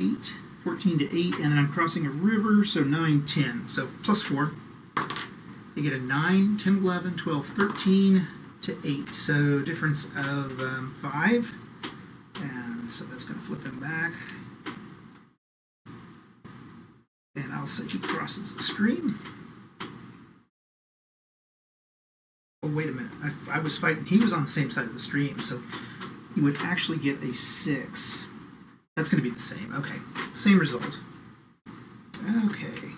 8. 14 to 8, and then I'm crossing a river, so 9, 10. So plus 4. You get a 9, 10, 11, 12, 13 to 8. So difference of 5. And so that's going to flip him back. And I'll say he crosses the stream. Oh, wait a minute. I was fighting. He was on the same side of the stream, so he would actually get a 6. That's going to be the same. Okay. Same result. Okay.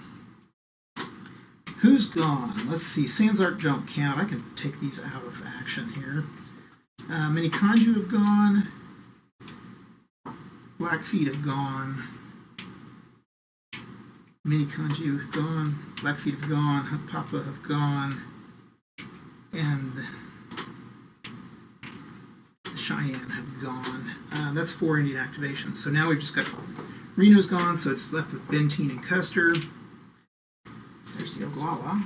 Who's gone? Let's see. Sandsark don't count. I can take these out of action here. Miniconju have gone. Blackfeet have gone. Miniconju have gone. Blackfeet have gone. Hunkapapa have gone. And the Cheyenne have gone. That's 4 Indian activations. So now we've just got Reno's gone, so it's left with Benteen and Custer. There's the Oglala.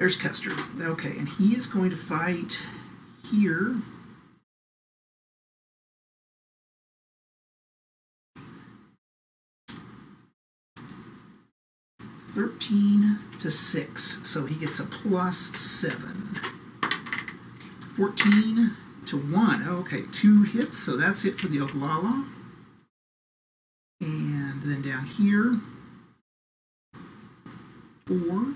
There's Custer. Okay, and he is going to fight here. $13 to 6, so he gets a plus 7. 14 to 1. Okay, 2 hits, so that's it for the Oglala. And then down here, 4,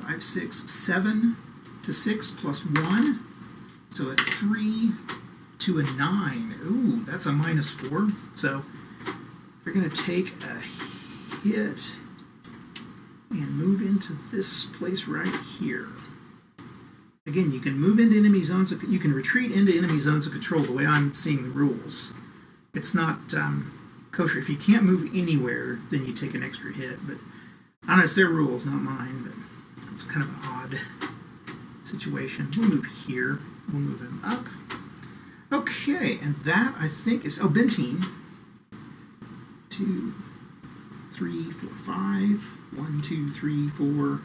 5, 6, 7 to 6 plus 1. So a 3 to a 9. Ooh, that's a minus 4. So they're going to take a hit and move into this place right here. Again, you can move into enemy zones. You can retreat into enemy zones of control the way I'm seeing the rules. It's not kosher. If you can't move anywhere, then you take an extra hit. But I don't know, it's their rules, not mine. But it's kind of an odd situation. We'll move here. We'll move him up. Okay, and that I think is Bentine. 2, 3, 4, 5. 1, 2, 3, 4.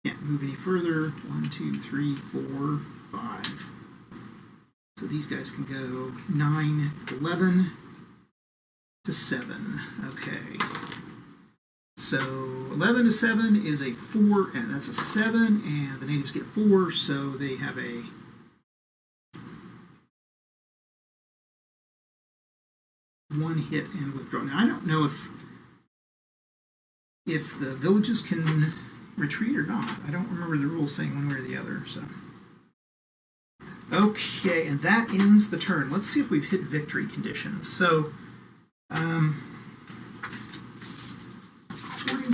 Can't move any further. 1, 2, 3, 4, 5. So these guys can go 9, 11 to 7. Okay. So 11 to 7 is a 4, and that's a 7, and the natives get 4, so they have a one hit and withdraw. Now I don't know if the villages can retreat or not. I don't remember the rules saying one way or the other. So okay, and that ends the turn. Let's see if we've hit victory conditions. So according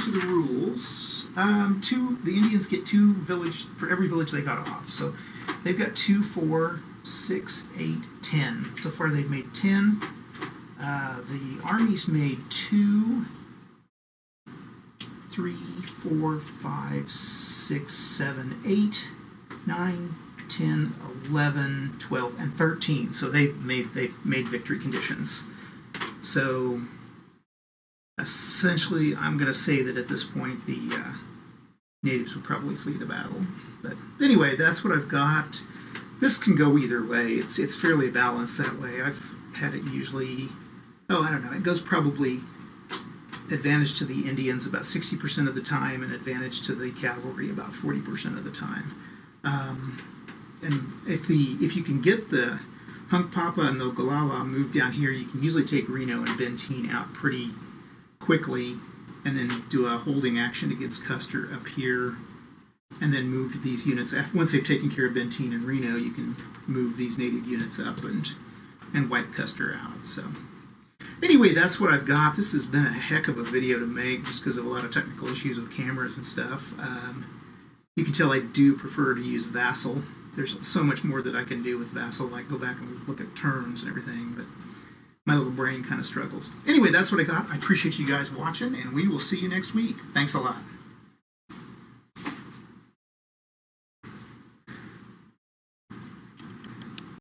to the rules, the Indians get 2 village for every village they got off. So they've got 2, 4, 6, 8, 10. So far they've made 10. The army's made 2, 3, 4, 5, 6, 7, 8, 9, 10, 11, 12, and 13. So they've made victory conditions. So essentially, I'm going to say that at this point the natives would probably flee the battle. But anyway, that's what I've got. This can go either way. It's fairly balanced that way. I've had it usually. I don't know. It goes probably advantage to the Indians about 60% of the time, and advantage to the cavalry about 40% of the time. And if you can get the Hunkpapa and the Ogallala moved down here, you can usually take Reno and Benteen out pretty quickly, and then do a holding action against Custer up here, and then move these units. Once they've taken care of Benteen and Reno, you can move these native units up and wipe Custer out. So anyway, that's what I've got. This has been a heck of a video to make just because of a lot of technical issues with cameras and stuff. You can tell I do prefer to use Vassal. There's so much more that I can do with Vassal, like go back and look at turns and everything, but my little brain kind of struggles. Anyway, that's what I got. I appreciate you guys watching, and we will see you next week. Thanks a lot.